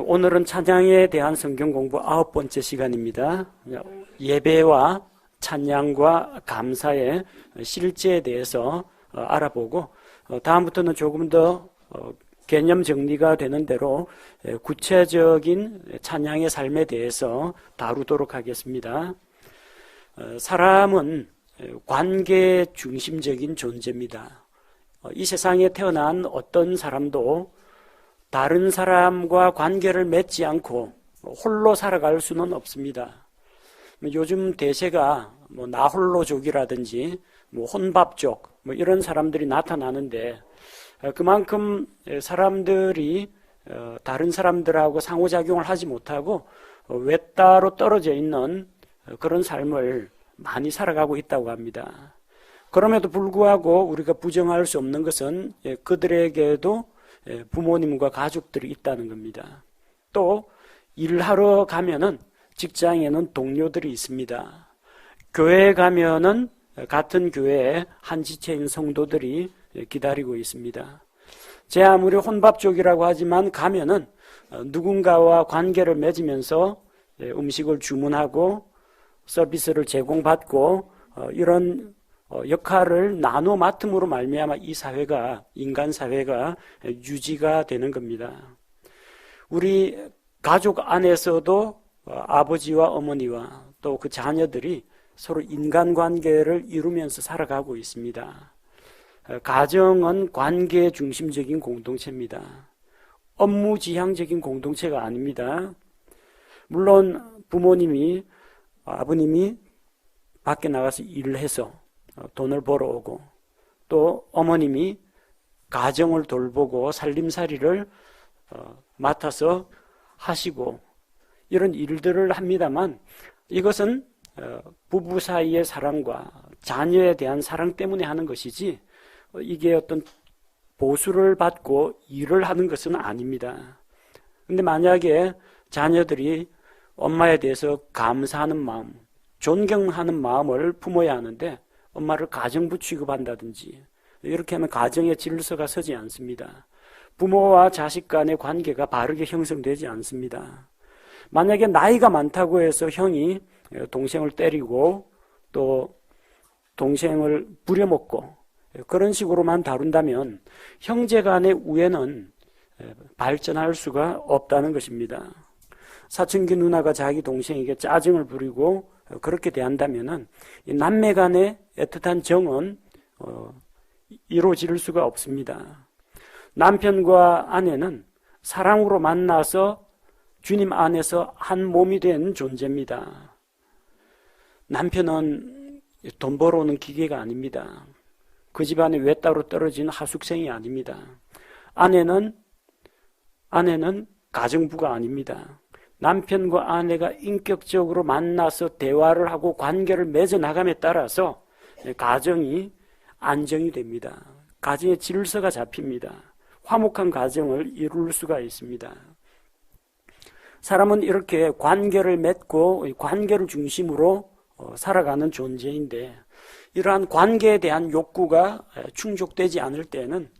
오늘은 찬양에 대한 성경 공부 9번째 시간입니다. 예배와 찬양과 감사의 실제에 대해서 알아보고 다음부터는 조금 더 개념 정리가 되는 대로 구체적인 찬양의 삶에 대해서 다루도록 하겠습니다. 사람은 관계 중심적인 존재입니다. 이 세상에 태어난 어떤 사람도 다른 사람과 관계를 맺지 않고 홀로 살아갈 수는 없습니다. 요즘 대세가 나홀로족이라든지 혼밥족 이런 사람들이 나타나는데 그만큼 사람들이 다른 사람들하고 상호작용을 하지 못하고 외따로 떨어져 있는 그런 삶을 많이 살아가고 있다고 합니다. 그럼에도 불구하고 우리가 부정할 수 없는 것은 그들에게도 부모님과 가족들이 있다는 겁니다. 또 일하러 가면은 직장에는 동료들이 있습니다. 교회에 가면은 같은 교회에 한 지체인 성도들이 기다리고 있습니다. 제 아무리 혼밥족이라고 하지만 가면은 누군가와 관계를 맺으면서 음식을 주문하고 서비스를 제공받고 이런 역할을 나눠 맡음으로 말미암아 이 사회가, 인간 사회가 유지가 되는 겁니다. 우리 가족 안에서도 아버지와 어머니와 또 그 자녀들이 서로 인간관계를 이루면서 살아가고 있습니다. 가정은 관계 중심적인 공동체입니다. 업무 지향적인 공동체가 아닙니다. 물론 부모님이, 아버님이 밖에 나가서 일을 해서 돈을 벌어오고 또 어머님이 가정을 돌보고 살림살이를 맡아서 하시고 이런 일들을 합니다만 이것은 부부 사이의 사랑과 자녀에 대한 사랑 때문에 하는 것이지 이게 어떤 보수를 받고 일을 하는 것은 아닙니다. 근데 만약에 자녀들이 엄마에 대해서 감사하는 마음, 존경하는 마음을 품어야 하는데 엄마를 가정부 취급한다든지 이렇게 하면 가정의 질서가 서지 않습니다. 부모와 자식 간의 관계가 바르게 형성되지 않습니다. 만약에 나이가 많다고 해서 형이 동생을 때리고 또 동생을 부려먹고 그런 식으로만 다룬다면 형제 간의 우애는 발전할 수가 없다는 것입니다. 사춘기 누나가 자기 동생에게 짜증을 부리고 그렇게 대한다면은 남매 간의 애틋한 정은 이루어질 수가 없습니다. 남편과 아내는 사랑으로 만나서 주님 안에서 한 몸이 된 존재입니다. 남편은 돈 벌어오는 기계가 아닙니다. 그 집안에 외따로 떨어진 하숙생이 아닙니다. 아내는 가정부가 아닙니다. 남편과 아내가 인격적으로 만나서 대화를 하고 관계를 맺어 나감에 따라서 가정이 안정이 됩니다. 가정의 질서가 잡힙니다. 화목한 가정을 이룰 수가 있습니다. 사람은 이렇게 관계를 맺고 관계를 중심으로 살아가는 존재인데 이러한 관계에 대한 욕구가 충족되지 않을 때는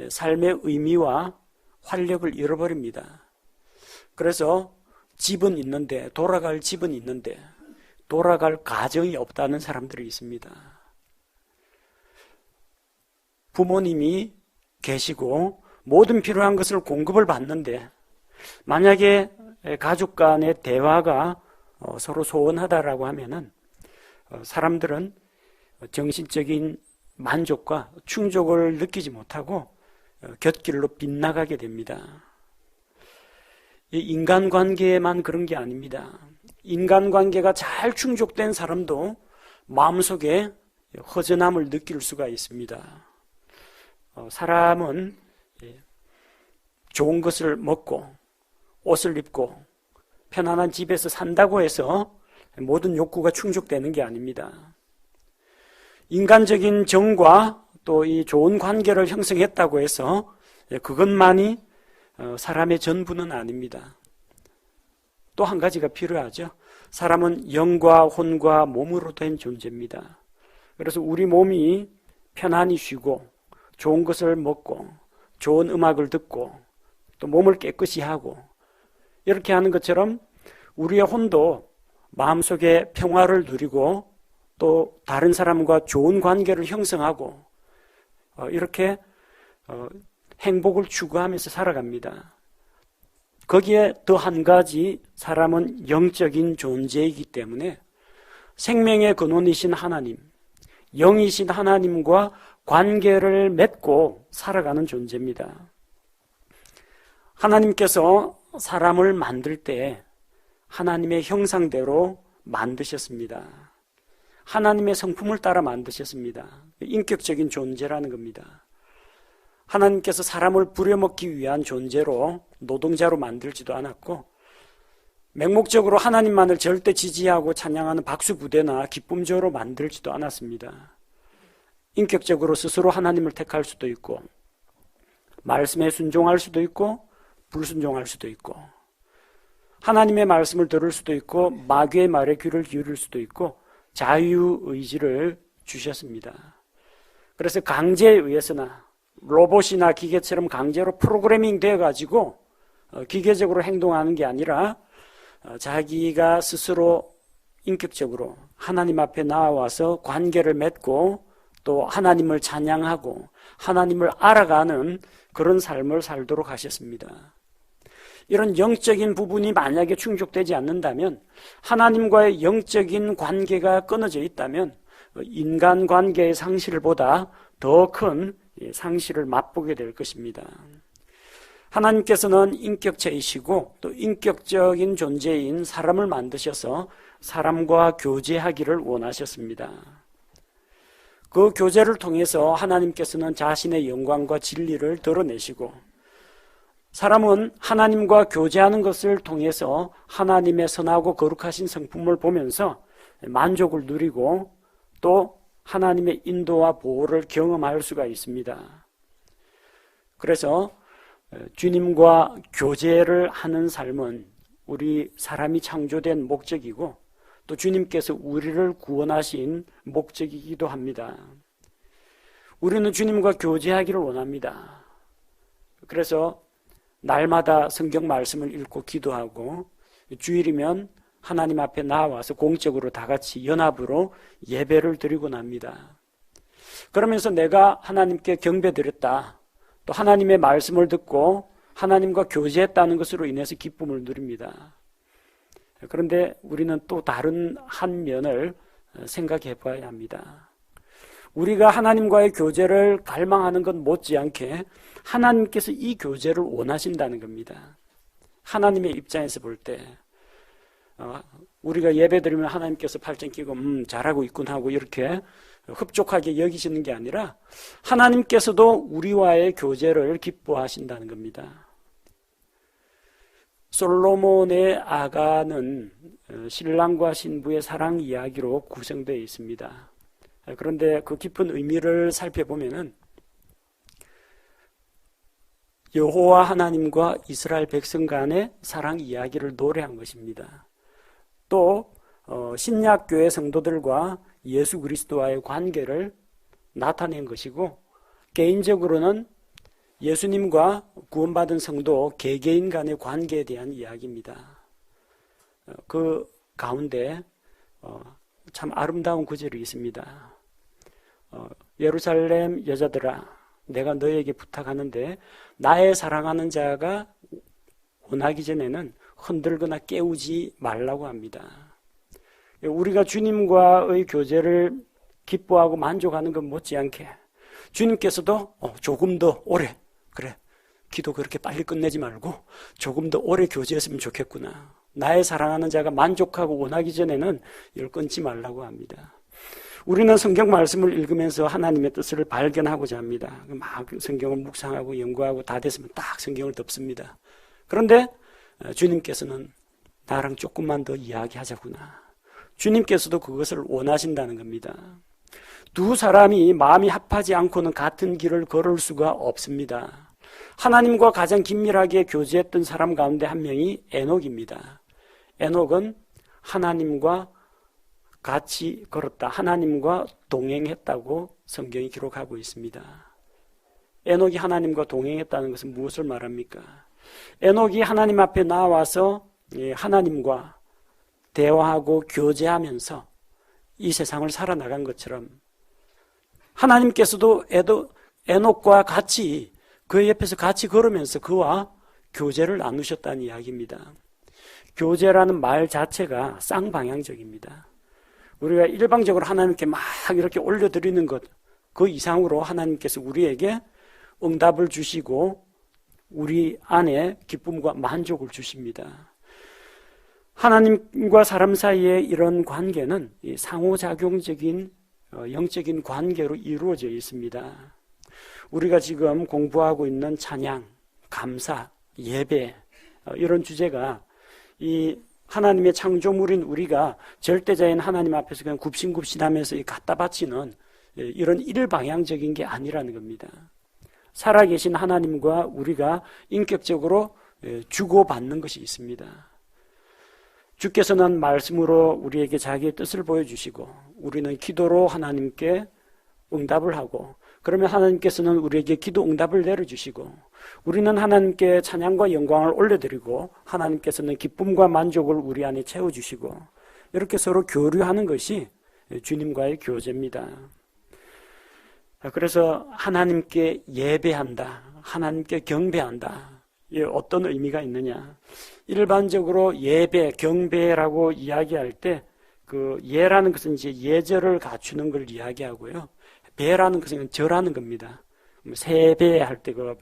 삶의 의미와 활력을 잃어버립니다. 그래서 집은 있는데 돌아갈 집은 있는데 돌아갈 가정이 없다는 사람들이 있습니다. 부모님이 계시고 모든 필요한 것을 공급을 받는데 만약에 가족 간의 대화가 서로 소원하다라고 하면은 사람들은 정신적인 만족과 충족을 느끼지 못하고 곁길로 빗나가게 됩니다. 이 인간관계에만 그런 게 아닙니다. 인간관계가 잘 충족된 사람도 마음속에 허전함을 느낄 수가 있습니다. 사람은 좋은 것을 먹고 옷을 입고 편안한 집에서 산다고 해서 모든 욕구가 충족되는 게 아닙니다. 인간적인 정과 또 이 좋은 관계를 형성했다고 해서 그것만이 사람의 전부는 아닙니다. 또 한 가지가 필요하죠. 사람은 영과 혼과 몸으로 된 존재입니다. 그래서 우리 몸이 편안히 쉬고 좋은 것을 먹고 좋은 음악을 듣고 또 몸을 깨끗이 하고 이렇게 하는 것처럼 우리의 혼도 마음속에 평화를 누리고 또 다른 사람과 좋은 관계를 형성하고 이렇게 행복을 추구하면서 살아갑니다. 거기에 더 한 가지, 사람은 영적인 존재이기 때문에 생명의 근원이신 하나님, 영이신 하나님과 관계를 맺고 살아가는 존재입니다. 하나님께서 사람을 만들 때 하나님의 형상대로 만드셨습니다. 하나님의 성품을 따라 만드셨습니다. 인격적인 존재라는 겁니다. 하나님께서 사람을 부려먹기 위한 존재로, 노동자로 만들지도 않았고, 맹목적으로 하나님만을 절대 지지하고 찬양하는 박수부대나 기쁨조로 만들지도 않았습니다. 인격적으로 스스로 하나님을 택할 수도 있고, 말씀에 순종할 수도 있고, 불순종할 수도 있고, 하나님의 말씀을 들을 수도 있고, 마귀의 말에 귀를 기울일 수도 있고, 자유의지를 주셨습니다. 그래서 강제에 의해서나 로봇이나 기계처럼 강제로 프로그래밍 되어가지고 기계적으로 행동하는 게 아니라 자기가 스스로 인격적으로 하나님 앞에 나와서 관계를 맺고 또 하나님을 찬양하고 하나님을 알아가는 그런 삶을 살도록 하셨습니다. 이런 영적인 부분이 만약에 충족되지 않는다면, 하나님과의 영적인 관계가 끊어져 있다면 인간관계의 상실보다 더 큰 상실을 맛보게 될 것입니다. 하나님께서는 인격체이시고 또 인격적인 존재인 사람을 만드셔서 사람과 교제하기를 원하셨습니다. 그 교제를 통해서 하나님께서는 자신의 영광과 진리를 드러내시고, 사람은 하나님과 교제하는 것을 통해서 하나님의 선하고 거룩하신 성품을 보면서 만족을 누리고 또 하나님의 인도와 보호를 경험할 수가 있습니다. 그래서 주님과 교제를 하는 삶은 우리 사람이 창조된 목적이고 또 주님께서 우리를 구원하신 목적이기도 합니다. 우리는 주님과 교제하기를 원합니다. 그래서 날마다 성경 말씀을 읽고 기도하고 주일이면 하나님 앞에 나와서 공적으로 다 같이 연합으로 예배를 드리고 납니다. 그러면서 내가 하나님께 경배드렸다, 또 하나님의 말씀을 듣고 하나님과 교제했다는 것으로 인해서 기쁨을 누립니다. 그런데 우리는 또 다른 한 면을 생각해 봐야 합니다. 우리가 하나님과의 교제를 갈망하는 것 못지않게 하나님께서 이 교제를 원하신다는 겁니다. 하나님의 입장에서 볼 때 우리가 예배 드리면 하나님께서 팔짱 끼고 잘하고 있군 하고 이렇게 흡족하게 여기시는 게 아니라 하나님께서도 우리와의 교제를 기뻐하신다는 겁니다. 솔로몬의 아가는 신랑과 신부의 사랑 이야기로 구성되어 있습니다. 그런데 그 깊은 의미를 살펴보면은 여호와 하나님과 이스라엘 백성 간의 사랑 이야기를 노래한 것입니다. 또 신약교회 성도들과 예수 그리스도와의 관계를 나타낸 것이고, 개인적으로는 예수님과 구원받은 성도 개개인 간의 관계에 대한 이야기입니다. 그 가운데 참 아름다운 구절이 있습니다. 예루살렘 여자들아, 내가 너에게 부탁하는데 나의 사랑하는 자가 원하기 전에는 흔들거나 깨우지 말라고 합니다. 우리가 주님과의 교제를 기뻐하고 만족하는 것 못지않게 주님께서도 조금 더 오래, 그래, 기도 그렇게 빨리 끝내지 말고 조금 더 오래 교제했으면 좋겠구나, 나의 사랑하는 자가 만족하고 원하기 전에는 열 끊지 말라고 합니다. 우리는 성경 말씀을 읽으면서 하나님의 뜻을 발견하고자 합니다. 막 성경을 묵상하고 연구하고 다 됐으면 딱 성경을 덮습니다. 그런데 주님께서는 나랑 조금만 더 이야기하자구나, 주님께서도 그것을 원하신다는 겁니다. 두 사람이 마음이 합하지 않고는 같은 길을 걸을 수가 없습니다. 하나님과 가장 긴밀하게 교제했던 사람 가운데 한 명이 에녹입니다. 에녹은 하나님과 같이 걸었다, 하나님과 동행했다고 성경이 기록하고 있습니다. 에녹이 하나님과 동행했다는 것은 무엇을 말합니까? 에녹이 하나님 앞에 나와서 하나님과 대화하고 교제하면서 이 세상을 살아나간 것처럼 하나님께서도 에녹과 같이 그 옆에서 같이 걸으면서 그와 교제를 나누셨다는 이야기입니다. 교제라는 말 자체가 쌍방향적입니다. 우리가 일방적으로 하나님께 막 이렇게 올려드리는 것, 그 이상으로 하나님께서 우리에게 응답을 주시고 우리 안에 기쁨과 만족을 주십니다. 하나님과 사람 사이의 이런 관계는 상호작용적인 영적인 관계로 이루어져 있습니다. 우리가 지금 공부하고 있는 찬양, 감사, 예배 이런 주제가 이 하나님의 창조물인 우리가 절대자인 하나님 앞에서 그냥 굽신굽신하면서 갖다 바치는 이런 일방향적인 게 아니라는 겁니다. 살아계신 하나님과 우리가 인격적으로 주고받는 것이 있습니다. 주께서는 말씀으로 우리에게 자기의 뜻을 보여주시고 우리는 기도로 하나님께 응답을 하고 그러면 하나님께서는 우리에게 기도 응답을 내려주시고 우리는 하나님께 찬양과 영광을 올려드리고 하나님께서는 기쁨과 만족을 우리 안에 채워주시고 이렇게 서로 교류하는 것이 주님과의 교제입니다. 그래서 하나님께 예배한다, 하나님께 경배한다. 이게 어떤 의미가 있느냐? 일반적으로 예배, 경배라고 이야기할 때 그 예라는 것은 이제 예절을 갖추는 걸 이야기하고요. 배라는 것은 절하는 겁니다. 세배할 때 그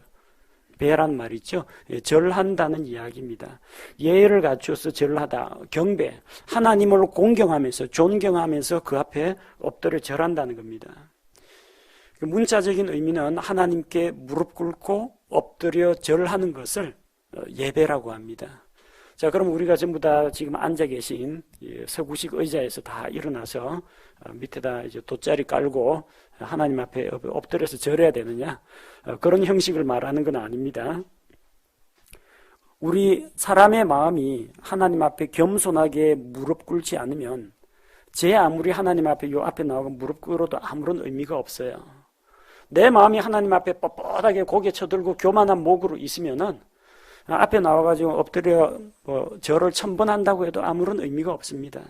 배란 말 있죠. 절한다는 이야기입니다. 예를 갖추어서 절하다, 경배, 하나님을 공경하면서 존경하면서 그 앞에 엎드려 절한다는 겁니다. 문자적인 의미는 하나님께 무릎 꿇고 엎드려 절하는 것을 예배라고 합니다. 자, 그럼 우리가 전부 다 지금 앉아 계신 서구식 의자에서 다 일어나서 밑에다 이제 돗자리 깔고 하나님 앞에 엎드려서 절해야 되느냐? 그런 형식을 말하는 건 아닙니다. 우리 사람의 마음이 하나님 앞에 겸손하게 무릎 꿇지 않으면 제 아무리 하나님 앞에 요 앞에 나오고 무릎 꿇어도 아무런 의미가 없어요. 내 마음이 하나님 앞에 뻣뻣하게 고개 쳐들고 교만한 목으로 있으면은 앞에 나와가지고 엎드려 절을 1000번 한다고 해도 아무런 의미가 없습니다.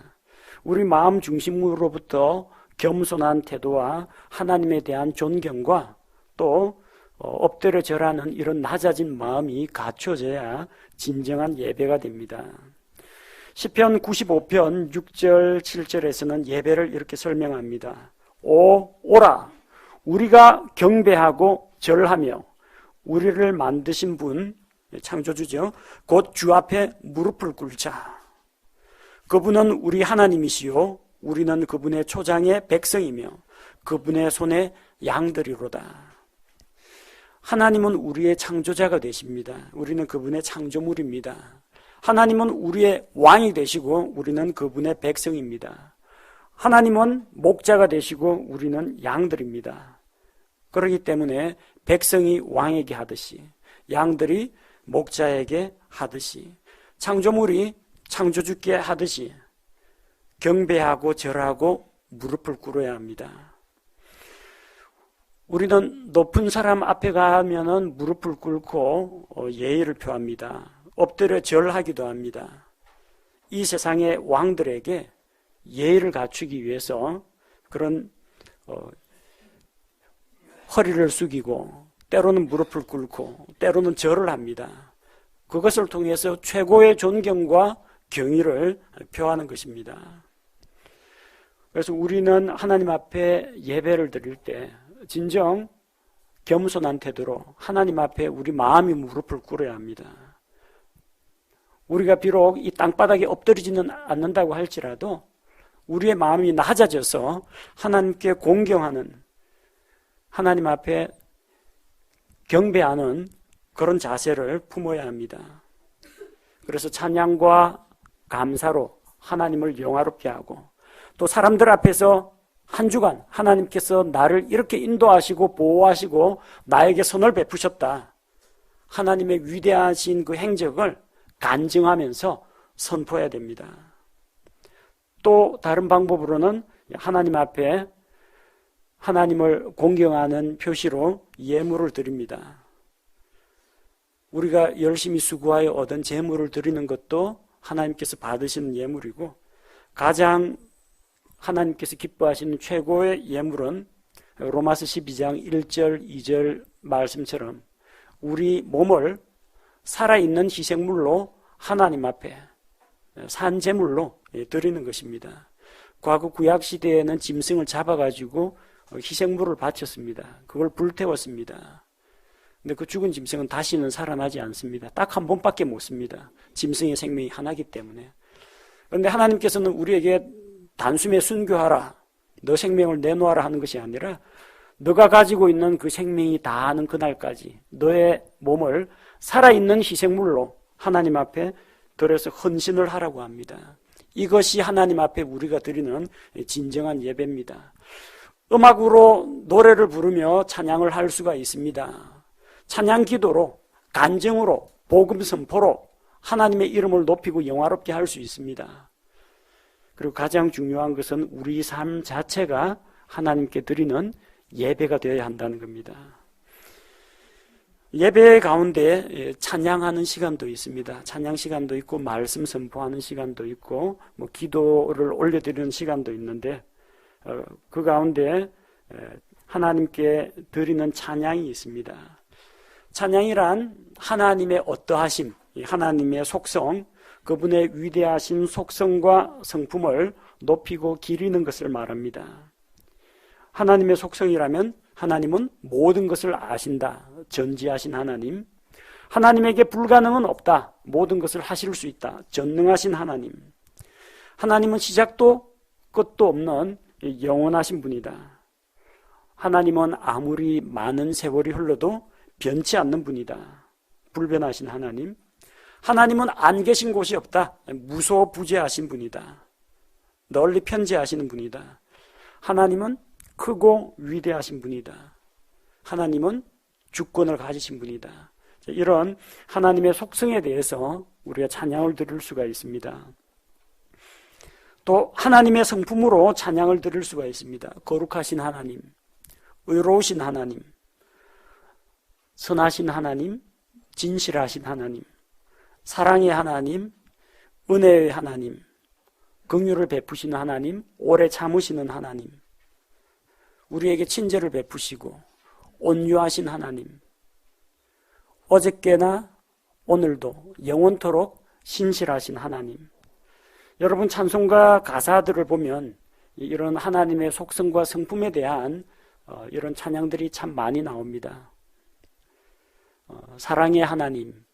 우리 마음 중심으로부터 겸손한 태도와 하나님에 대한 존경과 또 엎드려 절하는 이런 낮아진 마음이 갖춰져야 진정한 예배가 됩니다. 시편 95편 6절 7절에서는 예배를 이렇게 설명합니다. 오라 우리가 경배하고 절하며 우리를 만드신 분 창조주죠. 곧 주 앞에 무릎을 꿇자. 그분은 우리 하나님이시요 우리는 그분의 초장의 백성이며 그분의 손에 양들이로다. 하나님은 우리의 창조자가 되십니다. 우리는 그분의 창조물입니다. 하나님은 우리의 왕이 되시고 우리는 그분의 백성입니다. 하나님은 목자가 되시고 우리는 양들입니다. 그렇기 때문에 백성이 왕에게 하듯이 양들이 목자에게 하듯이 창조물이 창조주께 하듯이 경배하고 절하고 무릎을 꿇어야 합니다. 우리는 높은 사람 앞에 가면은 무릎을 꿇고 예의를 표합니다. 엎드려 절하기도 합니다. 이 세상의 왕들에게 예의를 갖추기 위해서 그런 허리를 숙이고 때로는 무릎을 꿇고 때로는 절을 합니다. 그것을 통해서 최고의 존경과 경의를 표하는 것입니다. 그래서 우리는 하나님 앞에 예배를 드릴 때 진정 겸손한 태도로 하나님 앞에 우리 마음이 무릎을 꿇어야 합니다. 우리가 비록 이 땅바닥에 엎드리지는 않는다고 할지라도 우리의 마음이 낮아져서 하나님께 공경하는 하나님 앞에 경배하는 그런 자세를 품어야 합니다. 그래서 찬양과 감사로 하나님을 영화롭게 하고 또 사람들 앞에서 한 주간 하나님께서 나를 이렇게 인도하시고 보호하시고 나에게 선을 베푸셨다. 하나님의 위대하신 그 행적을 간증하면서 선포해야 됩니다. 또 다른 방법으로는 하나님 앞에 하나님을 공경하는 표시로 예물을 드립니다. 우리가 열심히 수고하여 얻은 재물을 드리는 것도 하나님께서 받으시는 예물이고, 가장 하나님께서 기뻐하시는 최고의 예물은 로마서 12장 1절 2절 말씀처럼 우리 몸을 살아있는 희생물로 하나님 앞에 산제물로 드리는 것입니다. 과거 구약시대에는 짐승을 잡아가지고 희생물을 바쳤습니다. 그걸 불태웠습니다. 근데 그 죽은 짐승은 다시는 살아나지 않습니다. 딱 한 번밖에 못 씁니다. 짐승의 생명이 하나이기 때문에. 그런데 하나님께서는 우리에게 단숨에 순교하라, 너 생명을 내놓아라 하는 것이 아니라 너가 가지고 있는 그 생명이 다하는 그날까지 너의 몸을 살아있는 희생물로 하나님 앞에 들여서 헌신을 하라고 합니다. 이것이 하나님 앞에 우리가 드리는 진정한 예배입니다. 음악으로 노래를 부르며 찬양을 할 수가 있습니다. 찬양 기도로, 간증으로, 복음 선포로 하나님의 이름을 높이고 영화롭게 할 수 있습니다. 그리고 가장 중요한 것은 우리 삶 자체가 하나님께 드리는 예배가 되어야 한다는 겁니다. 예배 가운데 찬양하는 시간도 있습니다. 찬양 시간도 있고 말씀 선포하는 시간도 있고 기도를 올려드리는 시간도 있는데 그 가운데 하나님께 드리는 찬양이 있습니다. 찬양이란 하나님의 어떠하심, 하나님의 속성, 그분의 위대하신 속성과 성품을 높이고 기리는 것을 말합니다. 하나님의 속성이라면 하나님은 모든 것을 아신다. 전지하신 하나님. 하나님에게 불가능은 없다. 모든 것을 하실 수 있다. 전능하신 하나님. 하나님은 시작도 끝도 없는 영원하신 분이다. 하나님은 아무리 많은 세월이 흘러도 변치 않는 분이다. 불변하신 하나님. 하나님은 안 계신 곳이 없다. 무소부재하신 분이다. 널리 편재하시는 분이다. 하나님은 크고 위대하신 분이다. 하나님은 주권을 가지신 분이다. 이런 하나님의 속성에 대해서 우리가 찬양을 드릴 수가 있습니다. 또 하나님의 성품으로 찬양을 드릴 수가 있습니다. 거룩하신 하나님, 의로우신 하나님, 선하신 하나님, 진실하신 하나님, 사랑의 하나님, 은혜의 하나님, 긍휼을 베푸시는 하나님, 오래 참으시는 하나님, 우리에게 친절을 베푸시고 온유하신 하나님, 어저께나 오늘도 영원토록 신실하신 하나님. 여러분 찬송가 가사들을 보면 이런 하나님의 속성과 성품에 대한 이런 찬양들이 참 많이 나옵니다. 사랑의 하나님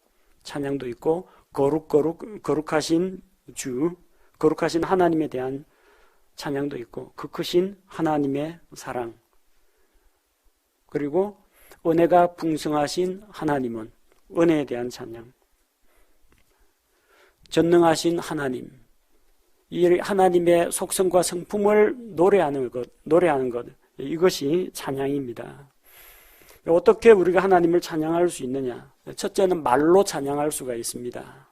찬양도 있고 거룩하신 주, 거룩하신 하나님에 대한 찬양도 있고 그 크신 하나님의 사랑, 그리고 은혜가 풍성하신 하나님은 은혜에 대한 찬양, 전능하신 하나님, 이 하나님의 속성과 성품을 노래하는 것, 이것이 찬양입니다. 어떻게 우리가 하나님을 찬양할 수 있느냐? 첫째는 말로 찬양할 수가 있습니다.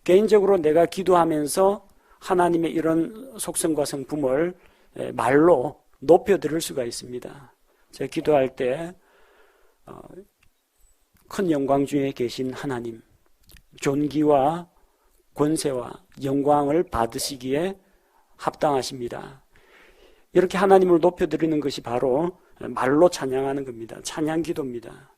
개인적으로 내가 기도하면서 하나님의 이런 속성과 성품을 말로 높여드릴 수가 있습니다. 제가 기도할 때 큰 영광 중에 계신 하나님, 존귀와 권세와 영광을 받으시기에 합당하십니다. 이렇게 하나님을 높여드리는 것이 바로 말로 찬양하는 겁니다. 찬양 기도입니다.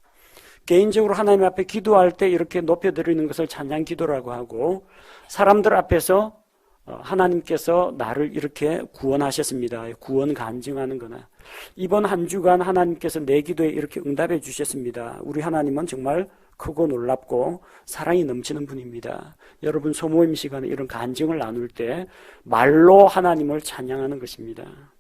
개인적으로 하나님 앞에 기도할 때 이렇게 높여드리는 것을 찬양 기도라고 하고, 사람들 앞에서 하나님께서 나를 이렇게 구원하셨습니다. 구원 간증하는 거나, 이번 한 주간 하나님께서 내 기도에 이렇게 응답해 주셨습니다. 우리 하나님은 정말 크고 놀랍고 사랑이 넘치는 분입니다. 여러분 소모임 시간에 이런 간증을 나눌 때 말로 하나님을 찬양하는 것입니다.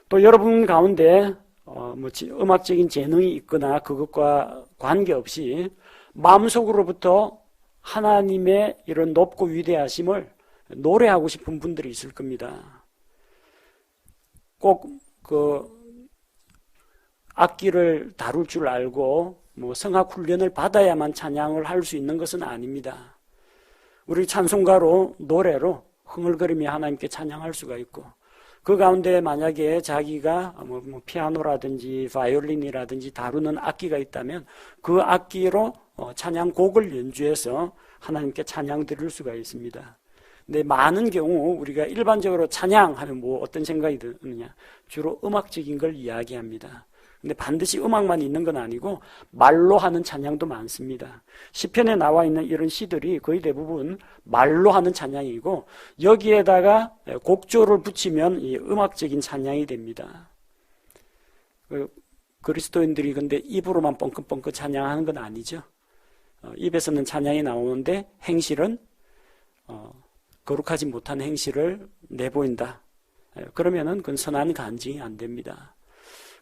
또 여러분 가운데 음악적인 재능이 있거나 그것과 관계없이 마음속으로부터 하나님의 이런 높고 위대하심을 노래하고 싶은 분들이 있을 겁니다. 꼭 악기를 다룰 줄 알고 성악 훈련을 받아야만 찬양을 할 수 있는 것은 아닙니다. 우리 찬송가로, 노래로 흥얼거리며 하나님께 찬양할 수가 있고, 그 가운데 만약에 자기가 피아노라든지 바이올린이라든지 다루는 악기가 있다면 그 악기로 찬양곡을 연주해서 하나님께 찬양 드릴 수가 있습니다. 근데 많은 경우 우리가 일반적으로 찬양하면 어떤 생각이 드느냐? 주로 음악적인 걸 이야기합니다. 근데 반드시 음악만 있는 건 아니고 말로 하는 찬양도 많습니다. 시편에 나와 있는 이런 시들이 거의 대부분 말로 하는 찬양이고 여기에다가 곡조를 붙이면 이 음악적인 찬양이 됩니다. 그리스도인들이 근데 입으로만 뻥긋뻥긋 찬양하는 건 아니죠. 입에서는 찬양이 나오는데 행실은 거룩하지 못한 행실을 내보인다. 그러면은 그건 선한 간증이 안 됩니다.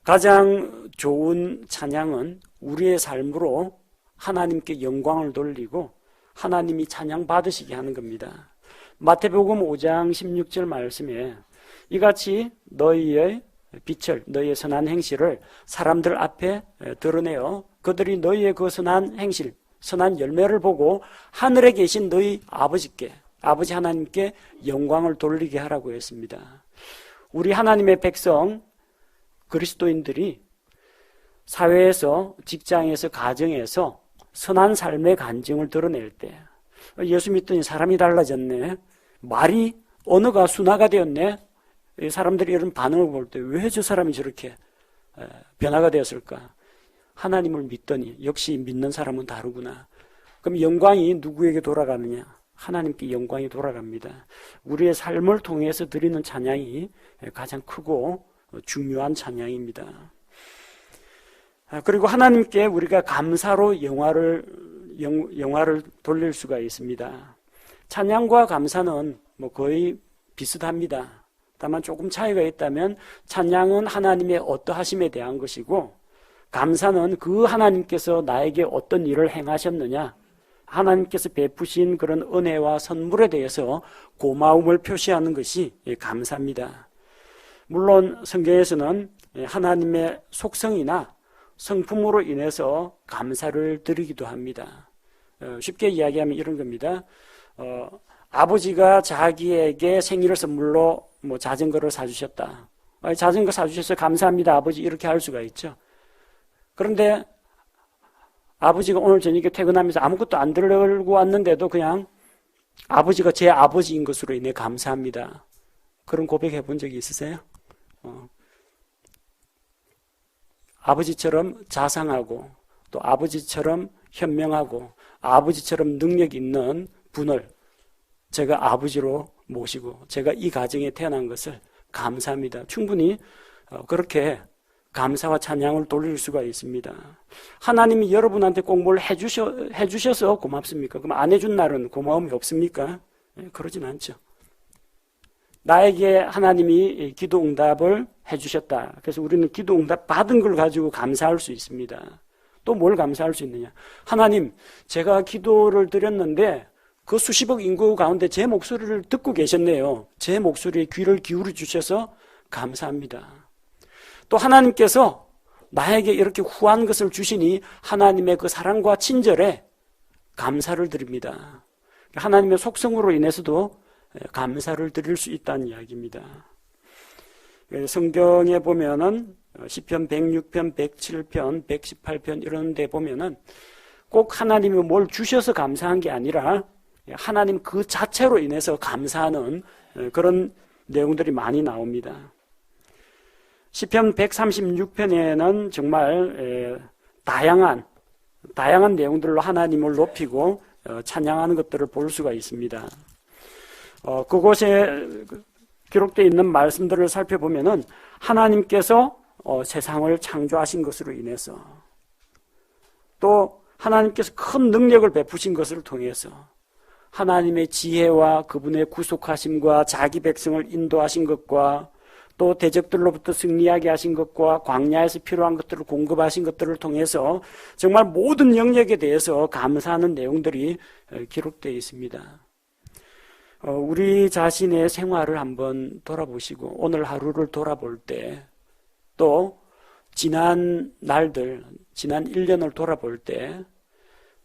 가장 좋은 찬양은 우리의 삶으로 하나님께 영광을 돌리고 하나님이 찬양 받으시게 하는 겁니다. 마태복음 5장 16절 말씀에 이같이 너희의 빛을, 너희의 선한 행실을 사람들 앞에 드러내어 그들이 너희의 그 선한 행실, 선한 열매를 보고 하늘에 계신 너희 아버지 하나님께 영광을 돌리게 하라고 했습니다. 우리 하나님의 백성 그리스도인들이 사회에서, 직장에서, 가정에서 선한 삶의 간증을 드러낼 때 예수 믿더니 사람이 달라졌네, 말이 언어가 순화가 되었네, 사람들이 이런 반응을 볼 때 왜 저 사람이 저렇게 변화가 되었을까? 하나님을 믿더니 역시 믿는 사람은 다르구나. 그럼 영광이 누구에게 돌아가느냐? 하나님께 영광이 돌아갑니다. 우리의 삶을 통해서 드리는 찬양이 가장 크고 중요한 찬양입니다. 그리고 하나님께 우리가 감사로 영화를 돌릴 수가 있습니다. 찬양과 감사는 거의 비슷합니다. 다만 조금 차이가 있다면 찬양은 하나님의 어떠하심에 대한 것이고 감사는 그 하나님께서 나에게 어떤 일을 행하셨느냐, 하나님께서 베푸신 그런 은혜와 선물에 대해서 고마움을 표시하는 것이 감사입니다. 물론 성경에서는 하나님의 속성이나 성품으로 인해서 감사를 드리기도 합니다. 쉽게 이야기하면 이런 겁니다. 아버지가 자기에게 생일 선물로 자전거를 사주셨다. 자전거 사주셔서 감사합니다 아버지, 이렇게 할 수가 있죠. 그런데 아버지가 오늘 저녁에 퇴근하면서 아무것도 안 들고 왔는데도 그냥 아버지가 제 아버지인 것으로 인해 감사합니다, 그런 고백해 본 적이 있으세요? 아버지처럼 자상하고 또 아버지처럼 현명하고 아버지처럼 능력 있는 분을 제가 아버지로 모시고 제가 이 가정에 태어난 것을 감사합니다. 충분히 그렇게 감사와 찬양을 돌릴 수가 있습니다. 하나님이 여러분한테 꼭 뭘 해주셔서 고맙습니까? 그럼 안 해준 날은 고마움이 없습니까? 그러진 않죠. 나에게 하나님이 기도 응답을 해주셨다. 그래서 우리는 기도 응답 받은 걸 가지고 감사할 수 있습니다. 또 뭘 감사할 수 있느냐? 하나님, 제가 기도를 드렸는데 그 수십억 인구 가운데 제 목소리를 듣고 계셨네요. 제 목소리에 귀를 기울여 주셔서 감사합니다. 또 하나님께서 나에게 이렇게 후한 것을 주시니 하나님의 그 사랑과 친절에 감사를 드립니다. 하나님의 속성으로 인해서도 감사를 드릴 수 있다는 이야기입니다. 성경에 보면은 시편 106편, 107편, 118편 이런 데 보면은 꼭 하나님이 뭘 주셔서 감사한 게 아니라 하나님 그 자체로 인해서 감사하는 그런 내용들이 많이 나옵니다. 시편 136편에는 정말 다양한 내용들로 하나님을 높이고 찬양하는 것들을 볼 수가 있습니다. 그곳에 기록되어 있는 말씀들을 살펴보면은 하나님께서 세상을 창조하신 것으로 인해서 또 하나님께서 큰 능력을 베푸신 것을 통해서 하나님의 지혜와 그분의 구속하심과 자기 백성을 인도하신 것과 또 대적들로부터 승리하게 하신 것과 광야에서 필요한 것들을 공급하신 것들을 통해서 정말 모든 영역에 대해서 감사하는 내용들이 기록되어 있습니다. 우리 자신의 생활을 한번 돌아보시고 오늘 하루를 돌아볼 때 또 지난 날들, 지난 1년을 돌아볼 때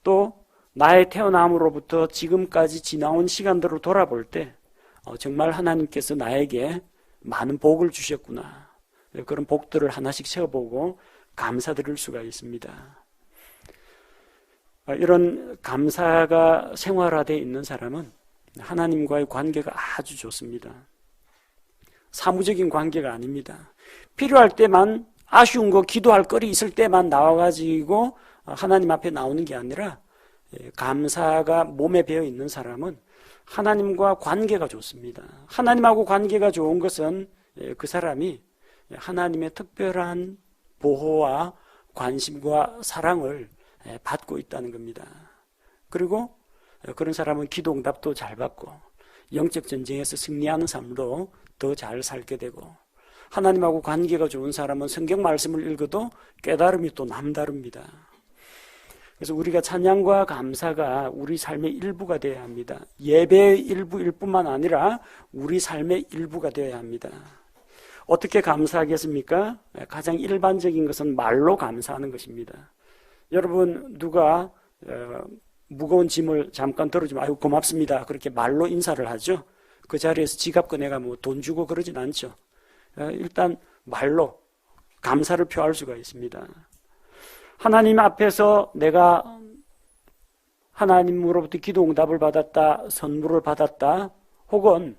또 나의 태어남으로부터 지금까지 지나온 시간들을 돌아볼 때 정말 하나님께서 나에게 많은 복을 주셨구나. 그런 복들을 하나씩 세어보고 감사드릴 수가 있습니다. 이런 감사가 생활화되어 있는 사람은 하나님과의 관계가 아주 좋습니다. 사무적인 관계가 아닙니다. 필요할 때만, 아쉬운 거 기도할 거리 있을 때만 나와가지고 하나님 앞에 나오는 게 아니라, 감사가 몸에 배어 있는 사람은 하나님과 관계가 좋습니다. 하나님하고 관계가 좋은 것은 그 사람이 하나님의 특별한 보호와 관심과 사랑을 받고 있다는 겁니다. 그리고 그런 사람은 기도 응답도 잘 받고 영적 전쟁에서 승리하는 삶도 더 잘 살게 되고, 하나님하고 관계가 좋은 사람은 성경 말씀을 읽어도 깨달음이 또 남다릅니다. 그래서 우리가 찬양과 감사가 우리 삶의 일부가 되어야 합니다. 예배의 일부일 뿐만 아니라 우리 삶의 일부가 되어야 합니다. 어떻게 감사하겠습니까? 가장 일반적인 것은 말로 감사하는 것입니다. 여러분, 누가 무거운 짐을 잠깐 들어주면 아유 고맙습니다, 그렇게 말로 인사를 하죠. 그 자리에서 지갑 꺼내가 뭐 돈 주고 그러진 않죠. 일단 말로 감사를 표할 수가 있습니다. 하나님 앞에서 내가 하나님으로부터 기도 응답을 받았다, 선물을 받았다, 혹은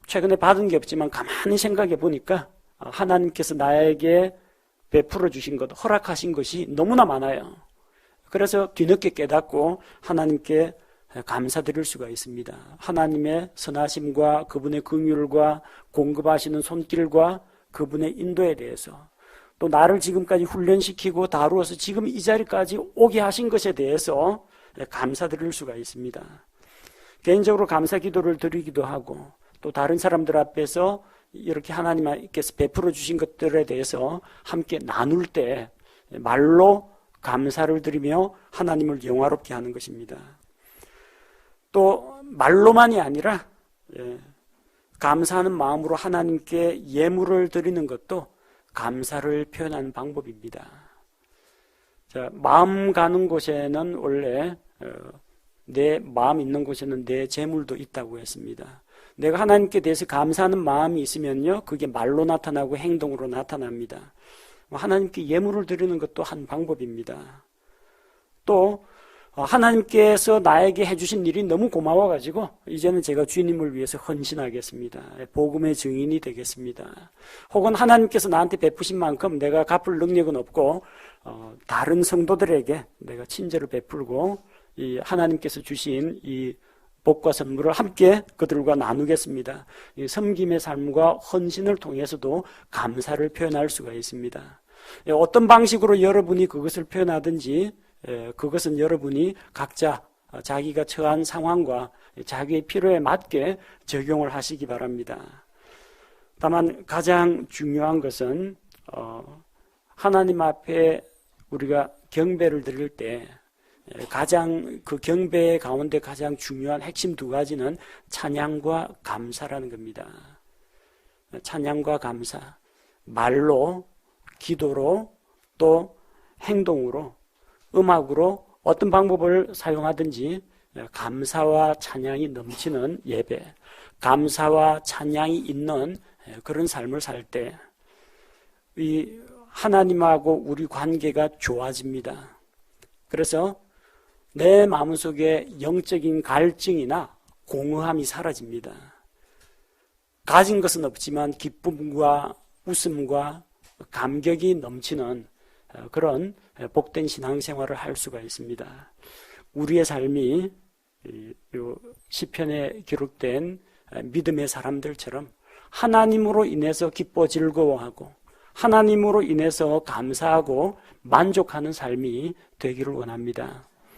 최근에 받은 게 없지만 가만히 생각해 보니까 하나님께서 나에게 베풀어 주신 것, 허락하신 것이 너무나 많아요. 그래서 뒤늦게 깨닫고 하나님께 감사드릴 수가 있습니다. 하나님의 선하심과 그분의 긍휼과 공급하시는 손길과 그분의 인도에 대해서, 또 나를 지금까지 훈련시키고 다루어서 지금 이 자리까지 오게 하신 것에 대해서 감사드릴 수가 있습니다. 개인적으로 감사 기도를 드리기도 하고, 또 다른 사람들 앞에서 이렇게 하나님께서 베풀어 주신 것들에 대해서 함께 나눌 때 말로 감사를 드리며 하나님을 영화롭게 하는 것입니다. 또 말로만이 아니라 감사하는 마음으로 하나님께 예물을 드리는 것도 감사를 표현하는 방법입니다. 자, 마음 가는 곳에는 원래 내 마음 있는 곳에는 내 재물도 있다고 했습니다. 내가 하나님께 대해서 감사하는 마음이 있으면요, 그게 말로 나타나고 행동으로 나타납니다. 하나님께 예물을 드리는 것도 한 방법입니다. 또 하나님께서 나에게 해주신 일이 너무 고마워가지고 이제는 제가 주님을 위해서 헌신하겠습니다. 복음의 증인이 되겠습니다. 혹은 하나님께서 나한테 베푸신 만큼 내가 갚을 능력은 없고 다른 성도들에게 내가 친절을 베풀고 이 하나님께서 주신 이 복과 선물을 함께 그들과 나누겠습니다. 이 섬김의 삶과 헌신을 통해서도 감사를 표현할 수가 있습니다. 어떤 방식으로 여러분이 그것을 표현하든지 그것은 여러분이 각자 자기가 처한 상황과 자기의 필요에 맞게 적용을 하시기 바랍니다. 다만 가장 중요한 것은 하나님 앞에 우리가 경배를 드릴 때 가장 그 경배 가운데 가장 중요한 핵심 두 가지는 찬양과 감사라는 겁니다. 찬양과 감사, 말로, 기도로, 또 행동으로, 음악으로 어떤 방법을 사용하든지 감사와 찬양이 넘치는 예배, 감사와 찬양이 있는 그런 삶을 살 때 이 하나님하고 우리 관계가 좋아집니다. 그래서 내 마음속에 영적인 갈증이나 공허함이 사라집니다. 가진 것은 없지만 기쁨과 웃음과 감격이 넘치는 그런 복된 신앙생활을 할 수가 있습니다. 우리의 삶이 시편에 기록된 믿음의 사람들처럼 하나님으로 인해서 기뻐 즐거워하고 하나님으로 인해서 감사하고 만족하는 삶이 되기를 원합니다.